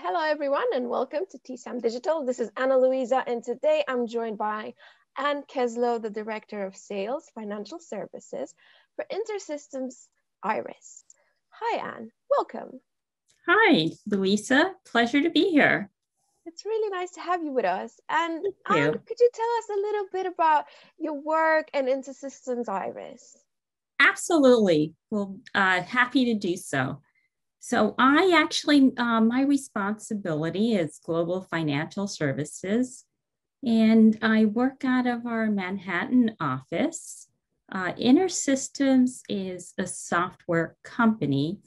Hello, everyone, and welcome to TSAM Digital. This is Anna Luisa, and today I'm joined by Anne Keslow, the Director of Sales, Financial Services for InterSystems IRIS. Hi, Anne. Welcome. Hi, Luisa. Pleasure to be here. It's really nice to have you with us. And Thank Anne, you. could you tell us a little bit about your work and InterSystems IRIS? Absolutely. Well, happy to do so. So I actually, my responsibility is global financial services, and I work out of our Manhattan office. InterSystems is a software company,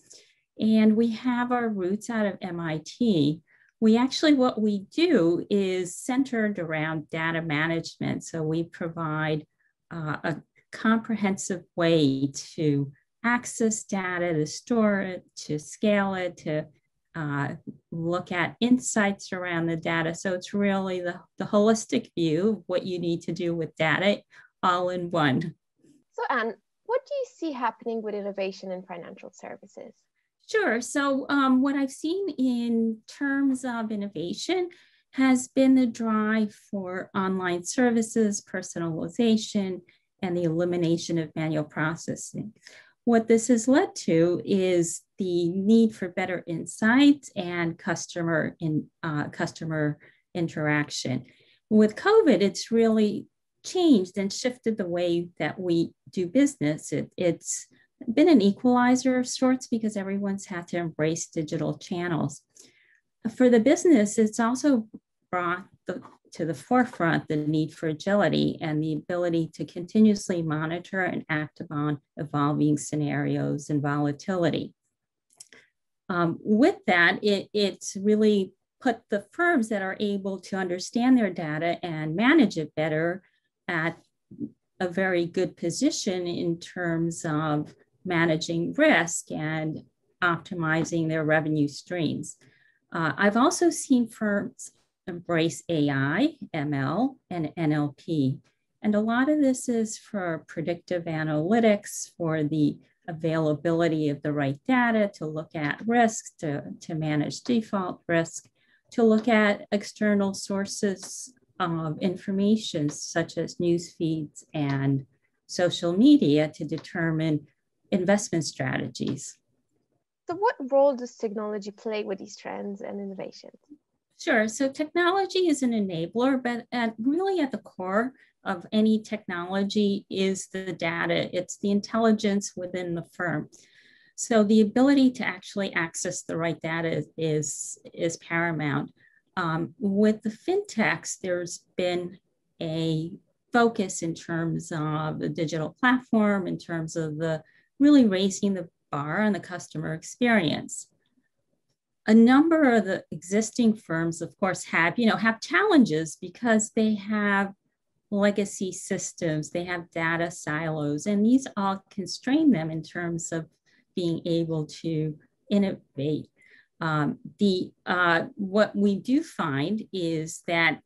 and we have our roots out of MIT. What we do is centered around data management. So we provide a comprehensive way to access data, to store it, to scale it, to look at insights around the data. So it's really the holistic view of what you need to do with data all in one. So, Anne, what do you see happening with innovation in financial services? Sure. So what I've seen in terms of innovation has been the drive for online services, personalization, and the elimination of manual processing. What this has led to is the need for better insights and customer interaction. With COVID, it's really changed and shifted the way that we do business. It's been an equalizer of sorts because everyone's had to embrace digital channels. For the business, it's also brought to the forefront the need for agility and the ability to continuously monitor and act upon evolving scenarios and volatility. With that, it's really put the firms that are able to understand their data and manage it better at a very good position in terms of managing risk and optimizing their revenue streams. I've also seen firms embrace AI, ML, and NLP. And a lot of this is for predictive analytics, for the availability of the right data, to look at risks, to manage default risk, to look at external sources of information, such as news feeds and social media, to determine investment strategies. So what role does technology play with these trends and innovations? Sure. So technology is an enabler, but really at the core of any technology is the data. It's the intelligence within the firm. So the ability to actually access the right data is paramount. With the fintechs, there's been a focus in terms of the digital platform, in terms of the really raising the bar on the customer experience. A number of the existing firms, of course, have challenges because they have legacy systems, they have data silos, and these all constrain them in terms of being able to innovate. What we do find is that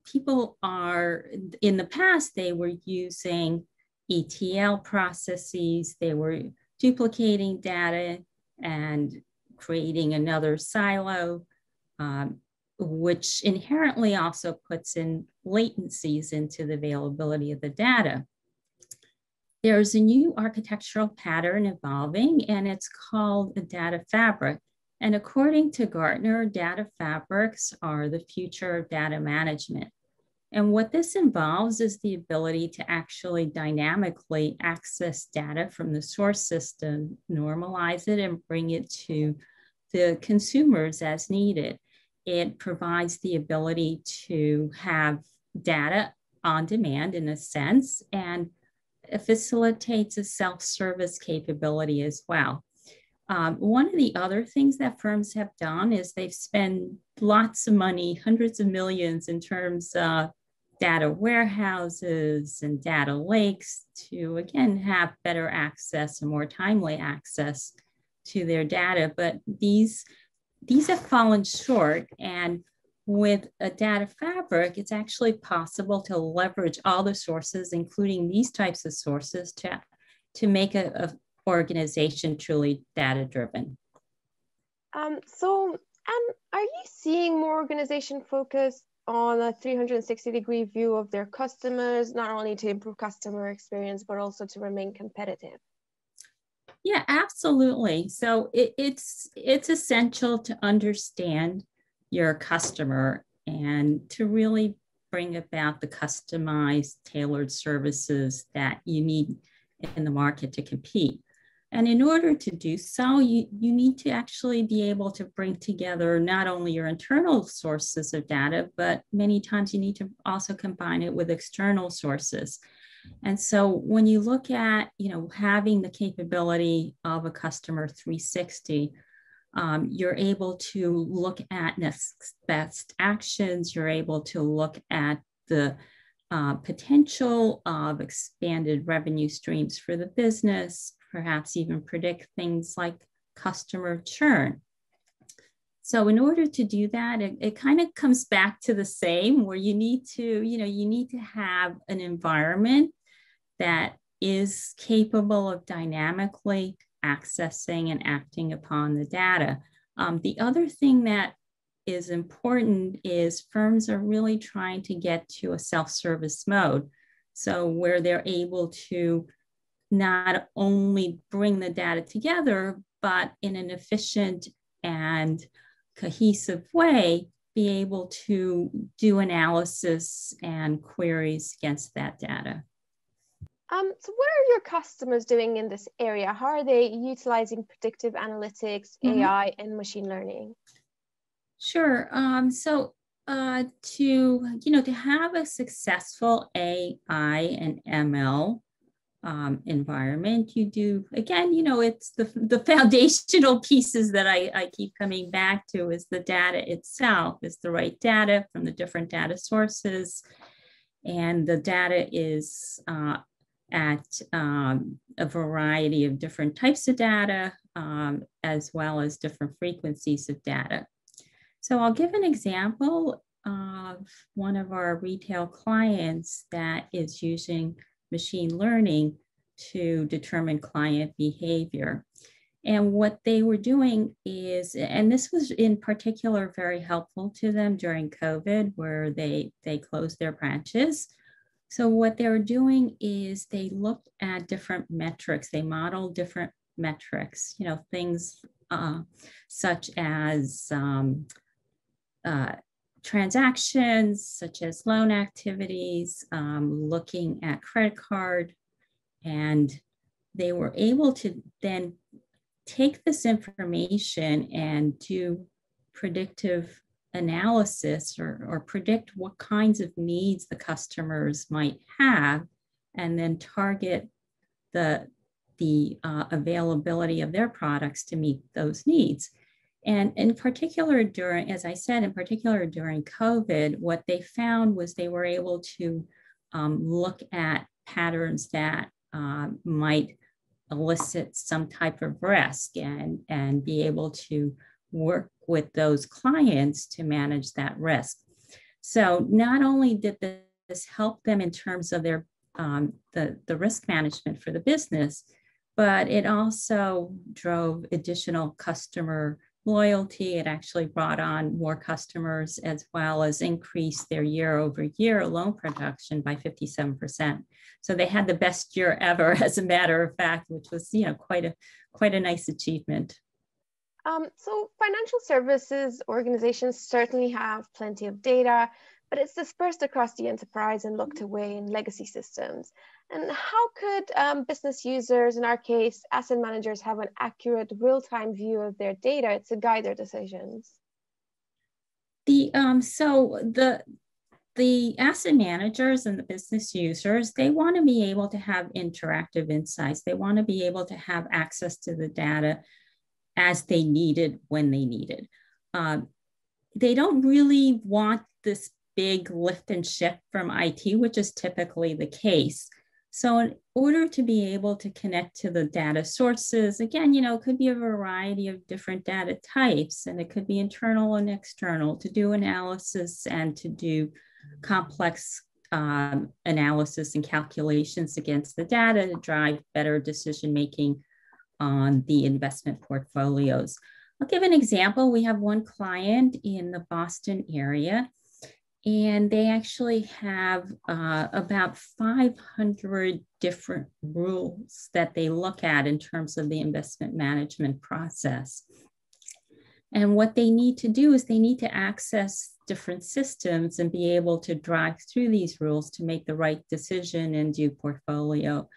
people are, in the past, they were using ETL processes, they were duplicating data and creating another silo, which inherently also puts in latencies into the availability of the data. There's a new architectural pattern evolving, and it's called a data fabric. And according to Gartner, data fabrics are the future of data management. And what this involves is the ability to actually dynamically access data from the source system, normalize it, and bring it to the consumers as needed. It provides the ability to have data on demand in a sense, and it facilitates a self-service capability as well. One of the other things that firms have done is they've spent lots of money, hundreds of millions, in terms of data warehouses and data lakes to, again, have better access and more timely access to their data. But these have fallen short. And with a data fabric, it's actually possible to leverage all the sources, including these types of sources, to make an organization truly data-driven. So And are you seeing more organization focused on a 360-degree view of their customers, not only to improve customer experience, but also to remain competitive? Yeah, absolutely. So it's essential to understand your customer and to really bring about the customized, tailored services that you need in the market to compete. And in order to do so, you need to actually be able to bring together not only your internal sources of data, but many times you need to also combine it with external sources. And so when you look at, having the capability of a customer 360, you're able to look at next best actions. You're able to look at the potential of expanded revenue streams for the business, perhaps even predict things like customer churn. So in order to do that, it kind of comes back to the same, where you need to have an environment that is capable of dynamically accessing and acting upon the data. The other thing that is important is firms are really trying to get to a self-service mode. So where they're able to not only bring the data together, but in an efficient and cohesive way, be able to do analysis and queries against that data. So what are your customers doing in this area? How are they utilizing predictive analytics, AI, and machine learning? Sure. To have a successful AI and ML environment, you do, again, it's the foundational pieces that I keep coming back to is the data itself, is the right data from the different data sources. And the data is at a variety of different types of data, as well as different frequencies of data. So I'll give an example of one of our retail clients that is using machine learning to determine client behavior. And what they were doing is, and this was in particular very helpful to them during COVID, where they closed their branches. So what they were doing is they looked at different metrics. They modeled different metrics, things such as transactions, such as loan activities, looking at credit card. And they were able to then take this information and do predictive analysis or predict what kinds of needs the customers might have, and then target the availability of their products to meet those needs. And in particular, during COVID, what they found was they were able to look at patterns that might elicit some type of risk and be able to work with those clients to manage that risk. So not only did this help them in terms of their the risk management for the business, but it also drove additional customer loyalty. It actually brought on more customers, as well as increased their year-over-year loan production by 57%. So they had the best year ever, as a matter of fact, which was quite a nice achievement. So financial services organizations certainly have plenty of data, but it's dispersed across the enterprise and locked away in legacy systems. And how could business users, in our case, asset managers, have an accurate real-time view of their data to guide their decisions? The asset managers and the business users, they want to be able to have interactive insights. They want to be able to have access to the data as they need it, when they need it. They don't really want this big lift and shift from IT, which is typically the case. So in order to be able to connect to the data sources, again, it could be a variety of different data types, and it could be internal and external, to do analysis and to do complex analysis and calculations against the data to drive better decision-making on the investment portfolios. I'll give an example. We have one client in the Boston area, and they actually have about 500 different rules that they look at in terms of the investment management process. And what they need to do is they need to access different systems and be able to drive through these rules to make the right decision and do portfolio,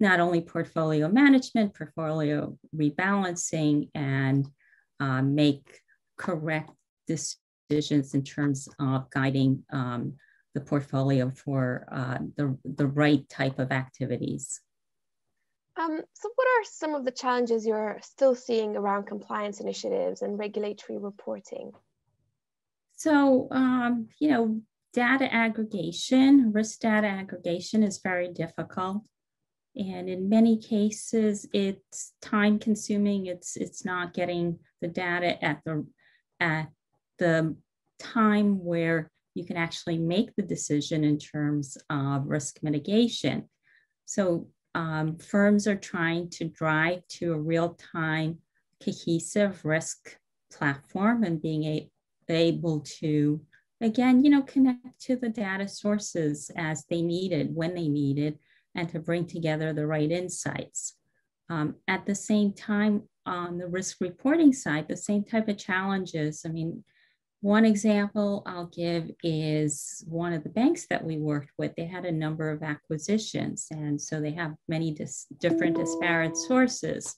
not only portfolio management, portfolio rebalancing, and make correct decisions in terms of guiding the portfolio for the right type of activities. So what are some of the challenges you're still seeing around compliance initiatives and regulatory reporting? So, data aggregation, risk data aggregation is very difficult. And in many cases, it's time consuming. It's not getting the data at the time where you can actually make the decision in terms of risk mitigation. So firms are trying to drive to a real-time cohesive risk platform and being able to, again, connect to the data sources as they needed, when they needed, and to bring together the right insights. At the same time, on the risk reporting side, the same type of challenges. I mean, one example I'll give is one of the banks that we worked with. They had a number of acquisitions, and so they have many different disparate sources.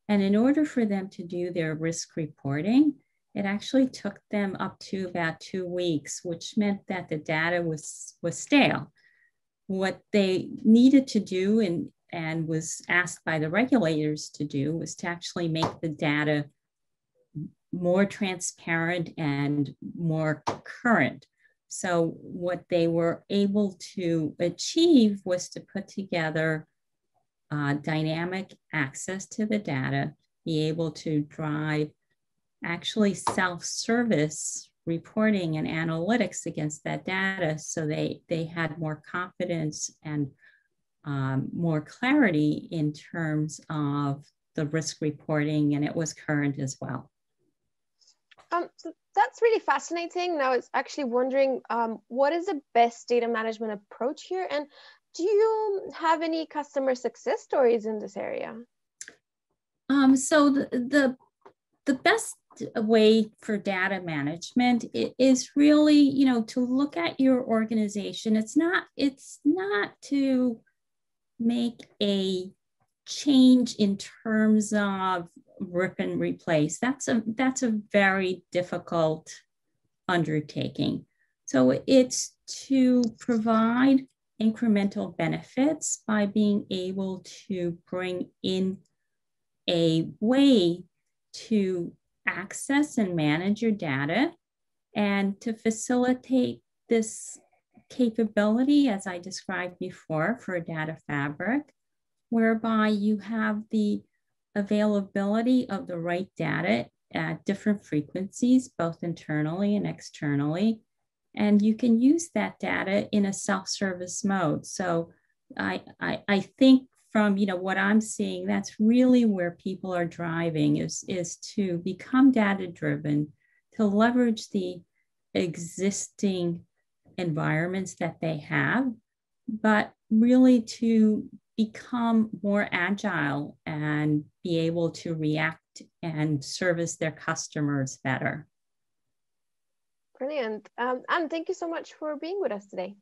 And in order for them to do their risk reporting, it actually took them up to about 2 weeks, which meant that the data was stale. What they needed to do and was asked by the regulators to do was to actually make the data more transparent and more current. So what they were able to achieve was to put together dynamic access to the data, be able to drive actually self-service reporting and analytics against that data, so they had more confidence and more clarity in terms of the risk reporting, and it was current as well. So that's really fascinating. Now, it's actually wondering, what is the best data management approach here? And do you have any customer success stories in this area? So the best way for data management is really, to look at your organization. It's not to make a change in terms of rip and replace. That's a very difficult undertaking. So it's to provide incremental benefits by being able to bring in a way to access and manage your data and to facilitate this capability, as I described before, for a data fabric, whereby you have the availability of the right data at different frequencies, both internally and externally. And you can use that data in a self-service mode. So I think from what I'm seeing, that's really where people are driving, is to become data-driven, to leverage the existing environments that they have, but really to become more agile and be able to react and service their customers better. Brilliant. And thank you so much for being with us today.